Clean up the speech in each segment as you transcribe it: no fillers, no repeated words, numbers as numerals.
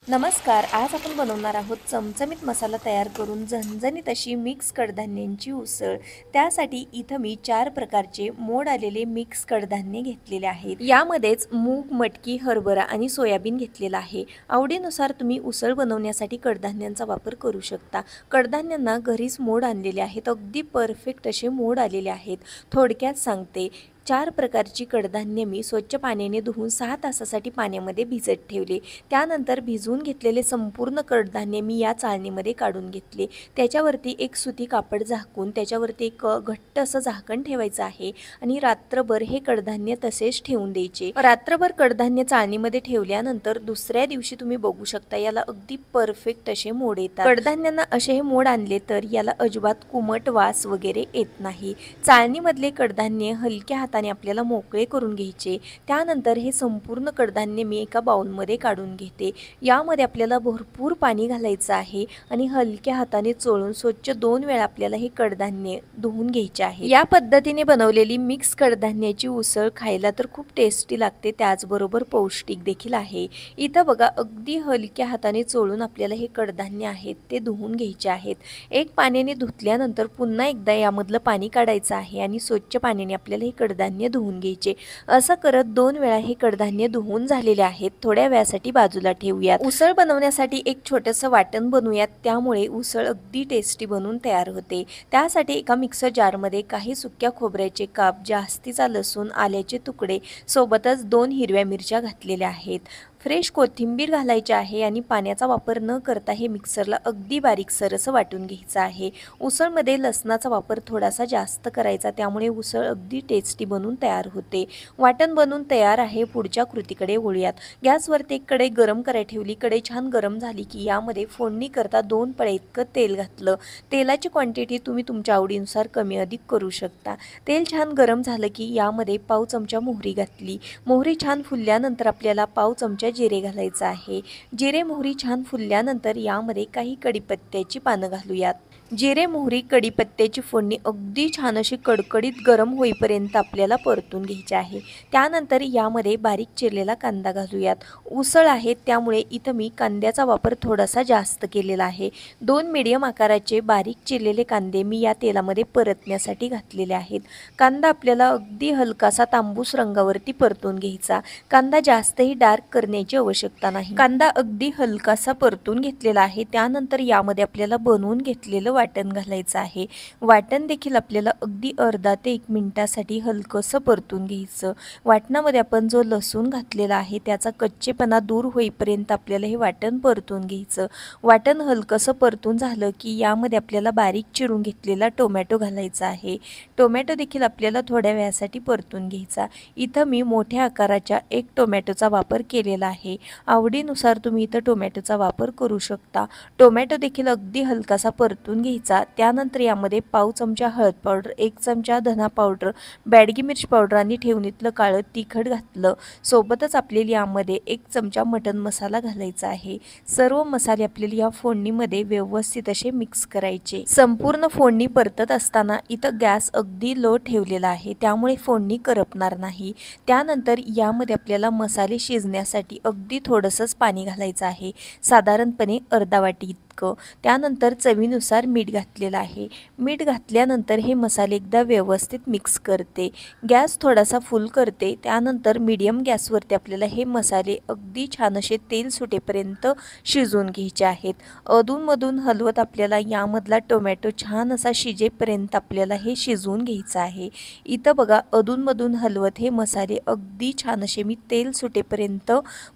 नमस्कार. आज आपण बनवणार आहोत चमचमीत मसाला तयार करून झणझणीत अशी मिक्स कडधान्यांची उसळ. त्यासाठी इथं मी 4 प्रकारचे मोड आलेले मिक्स कडधान्य घेतलेले आहेत. यामध्येच मूग, मटकी, हरभरा आणि सोयाबीन घेतलेला आहे. आवडीनुसार तुम्ही उसळ बनवण्यासाठी कडधान्यांचा वापर करू शकता. कडधान्यांना घरीच मोड आणलेले आहेत. अगदी परफेक्ट असे मोड आलेले आहेत. थोडक्यात सांगते, 4 प्रकारची कडधान्य मी स्वच्छ पाण्याने धुवून 6 तासासाठी पाण्यामध्ये भिजत ठेवले. त्यानंतर भिजवून घेतलेले संपूर्ण कडधान्य मी या चाळणीमध्ये काढून घेतले. त्याच्यावरती एक सुती कापड झाकून त्याच्यावरती एक घट्ट असं झाकण ठेवायचं आहे आणि रात्रभर हे कडधान्य तसेच ठेवून द्यायचे. रात्रभर कडधान्य चाळणीमध्ये ठेवल्यानंतर दुसऱ्या दिवशी तुम्ही बघू शकता याला अगदी परफेक्ट असे मोड येतात. कडधान्यांना असे हे मोड आणले तर याला अजिबात कुमट वास वगैरे येत नाही. चाळणीमधले कडधान्य हलक्या हाताने आपल्याला मोकळे करून घ्यायचे. त्यानंतर हे संपूर्ण कडधान्य मी एका बाउलमध्ये काढून घेते. यामध्ये आपल्याला भरपूर पाणी घालायचं आहे आणि हलक्या हाताने चोळून स्वच्छ 2 वेळा आपल्याला हे कडधान्य धुवून घ्यायचे आहे. या पद्धतीने बनवलेली मिक्स कडधान्याची उसळ खायला तर खूप टेस्टी लागते, त्याचबरोबर पौष्टिक देखील आहे. इथं बघा, अगदी हलक्या हाताने चोळून आपल्याला हे कडधान्य आहेत ते धुवून घ्यायचे आहेत. एक पाण्याने धुतल्यानंतर पुन्हा एकदा यामधलं पाणी काढायचं आहे आणि स्वच्छ पाण्याने आपल्याला हे कडधान्य धुवून घ्यायचे. असं करत 2 वेळा हे कडधान्य धुवून झालेले आहेत. थोड्या वेळासाठी बाजूला ठेवूयात. उसळ बनवण्यासाठी एक छोटंसं वाटण बनवूयात, त्यामुळे उसळ अगदी टेस्टी बनून तयार होते. त्यासाठी एका मिक्सर जारमध्ये काही सुक्या खोबऱ्याचे काप, जास्तीचा लसूण, आल्याचे तुकडे, सोबतच 2 हिरव्या मिरच्या घातलेल्या आहेत. फ्रेश कोथिंबीर घालायची आहे आणि पाण्याचा वापर न करता हे मिक्सरला अगदी बारीकसर असं वाटून घ्यायचं आहे. उसळमध्ये लसणाचा वापर थोडासा जास्त करायचा, त्यामुळे उसळ अगदी टेस्टी बनून तयार होते. वाटण बनवून तयार आहे. पुढच्या कृतीकडे वळूयात. गॅसवरती एक कढई गरम करायला ठेवली. कढई छान गरम झाली की यामध्ये फोडणी करता 2 पळे इतकं तेल घातलं. तेलाची क्वांटिटी तुम्ही तुमच्या आवडीनुसार कमी अधिक करू शकता. तेल छान गरम झालं की यामध्ये पाव चमचा मोहरी घातली. मोहरी छान फुलल्यानंतर आपल्याला पाव चमचा जिरे घालायचं आहे. जिरे मोहरी छान फुलल्यानंतर यामध्ये काही कढीपत्त्याची पानं घालूयात. जिरे मोहरी कढीपत्त्याची फोडणी अगदी छान अशी कडकडीत गरम होईपर्यंत आपल्याला परतून घ्यायची आहे. त्यानंतर यामध्ये बारीक चिरलेला कांदा घालूयात. उसळ आहे त्यामुळे इथं मी कांद्याचा वापर थोडासा जास्त केलेला आहे. 2 मीडियम आकाराचे बारीक चिरलेले कांदे मी या तेलामध्ये परतण्यासाठी घातलेले आहेत. कांदा आपल्याला अगदी हलकासा तांबूस रंगावरती परतून घ्यायचा. कांदा जास्तही डार्क करण्याची आवश्यकता नाही. कांदा अगदी हलकासा परतून घेतलेला आहे. त्यानंतर यामध्ये आपल्याला बनवून घेतलेलं वाटण घालायचं आहे. वाटण देखील आपल्याला अगदी अर्धा ते 1 मिनिटासाठी हलकंसं परतून घ्यायचं. वाटणामध्ये आपण जो लसूण घातलेला आहे त्याचा कच्चेपणा दूर होईपर्यंत आपल्याला हे वाटण परतून घ्यायचं. वाटण हलकंसं परतून झालं की यामध्ये आपल्याला बारीक चिरून घेतलेला टोमॅटो घालायचा आहे. टोमॅटो देखील आपल्याला थोड्या वेळासाठी परतून घ्यायचा. इथं मी मोठ्या आकाराच्या 1 टोमॅटोचा वापर केलेला आहे. आवडीनुसार तुम्ही इथं टोमॅटोचा वापर करू शकता. टोमॅटो देखील अगदी हलकासा परतून घ्यायचा. त्यानंतर यामध्ये पाव चमचा हळद पावडर, 1 चमचा धना पावडर, बॅडगी मिरची पावडर आणि ठेवणीतलं काळं तिखट घातलं. सोबतच आपल्याला यामध्ये 1 चमचा मटण मसाला घालायचा आहे. सर्व मसाले आपल्याला या फोडणीमध्ये व्यवस्थित असे मिक्स करायचे. संपूर्ण फोडणी परतत असताना इथं गॅस अगदी लो ठेवलेला आहे, त्यामुळे फोडणी करपणार नाही. त्यानंतर यामध्ये आपल्याला मसाले शिजण्यासाठी अगदी थोडंसंच पाणी घालायचं आहे, साधारणपणे अर्धा वाटी इतकं. त्यानंतर चवीनुसार मीठ घातलेलं आहे. मीठ घातल्यानंतर हे मसाले एकदा व्यवस्थित मिक्स करते. गॅस थोडासा फुल करते. त्यानंतर मीडियम गॅसवरती आपल्याला हे मसाले अगदी छान असे तेल सुटेपर्यंत शिजवून घ्यायचे आहेत. अधूनमधून हलवत आपल्याला यामधला टोमॅटो छान असा शिजेपर्यंत आपल्याला हे शिजवून घ्यायचं आहे. इथं बघा, अधूनमधून हलवत हे मसाले अगदी छान असे मी तेल सुटेपर्यंत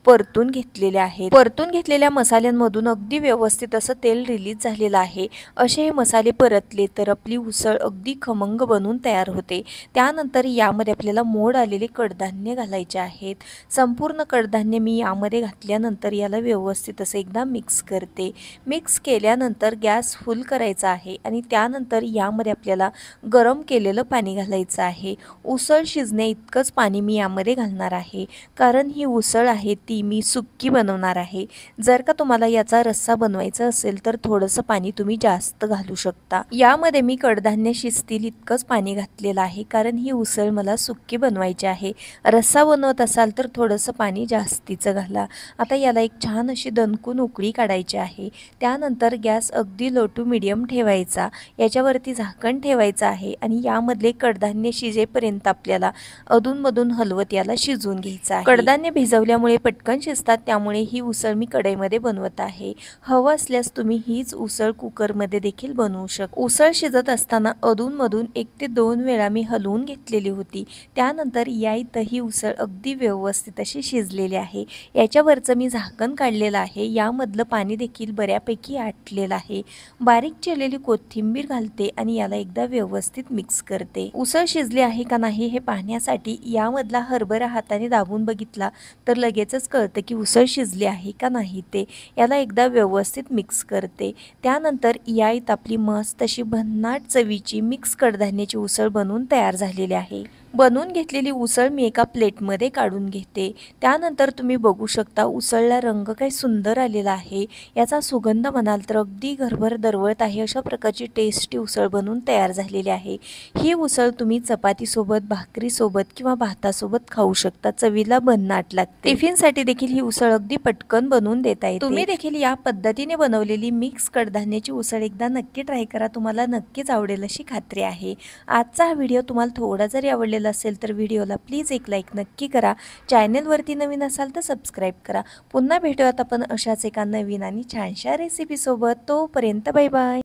परतून घेतलेले आहेत. परतून घेतलेल्या मसाल्यांमधून अगदी व्यवस्थित असं तेल रिलीज झालेलं आहे. असे हे मसाले परतले तर आपली उसळ अगदी खमंग बनून तयार होते. त्यानंतर यामध्ये आपल्याला मोड आलेले कडधान्य घालायचे आहेत. संपूर्ण कडधान्य मी यामध्ये घातल्यानंतर याला व्यवस्थित असं एकदा मिक्स करते. मिक्स केल्यानंतर गॅस फुल करायचा आहे आणि त्यानंतर यामध्ये आपल्याला गरम केलेलं पाणी घालायचं आहे. उसळ शिजण्या इतकंच पाणी मी यामध्ये घालणार आहे, कारण ही उसळ आहे ती मी सुक्की बनवणार आहे. जर का तुम्हाला याचा रस्सा बनवायचा असेल तर थोडंसं पाणी तुम्ही जास्त घालू शकता। यामध्ये मी कडधान्य शिजतील इतकंच पाणी घातलेलं आहे, कारण ही उसळ मला सुक्की बनवायची आहे। रस्सा बनवत असाल तर थोडंसं पाणी जास्तीचं घाला। आता याला एक छान अशी दणकून उकळी काढायची आहे। त्यानंतर गॅस अगदी लो टू मीडियम ठेवायचा, याच्यावरती झाकण ठेवायचं आहे आणि यामधले कडधान्य शिजेपर्यंत आपल्याला अधूनमधून हलवत याला शिजवून घ्यायचं आहे। कडधान्य भिजवल्यामुळे पटकन शिजतात, त्यामुळे ही उसळ मी कढईमध्ये बनवत आहे। हवं असल्यास तुम्ही हीच उसळ कुकरमध्ये देखील बनवू शकता। उसळ शिजत असताना अधूनमधून 1 ते 2 वेळा मी हलवून घेतलेली होती। त्यानंतर या इथं ही उसळ अगदी व्यवस्थित अशी शिजलेली आहे। याच्यावरचं मी झाकण काढलेलं आहे, यामधलं पाणी देखील बऱ्यापैकी आटलेलं आहे। बारीक चिरलेली कोथिंबीर घालते आणि याला एकदा व्यवस्थित मिक्स करते। उसळ शिजली आहे का नाही हे पाहण्यासाठी यामधला हरभरा हाताने दाबून बघितला तर लगेचच कळतं की उसळ शिजली आहे का नाही ते। याला एकदा व्यवस्थित मिक्स करते। त्यानंतर या इथं आपली मस्त अशी भन्नाट चवीची मिक्स कडधान्याची उसळ बनवून तयार झालेली आहे। बनवून घेतलेली उसळ मी एका प्लेटमध्ये काढून घेते। त्यानंतर तुम्ही बघू शकता उसळला रंग काय सुंदर आलेला आहे। याचा सुगंध म्हणाल तर अगदी घरभर दरवळत आहे। अशा प्रकारची टेस्टी उसळ बनवून तयार झालेली आहे। ही उसळ तुम्ही चपातीसोबत, भाकरीसोबत किंवा भातासोबत खाऊ शकता। चवीला भन्नाट लागते। टिफिनसाठी देखील ही उसळ अगदी पटकन बनवून देता येते। तुम्ही देखील या पद्धतीने बनवलेली मिक्स कडधान्याची उसळ एकदा नक्की ट्राय करा, तुम्हाला नक्कीच आवडेल अशी खात्री आहे। आजचा हा व्हिडिओ तुम्हाला थोडा जरी आवडलेला असेल तर व्हिडिओला प्लीज एक लाईक नक्की करा। चॅनलवरती नवीन असाल तर सबस्क्राईब करा। पुन्हा भेटूयात आपण अशाच एका नवीन आणि छानशा रेसिपीसोबत। तोपर्यंत बाय बाय।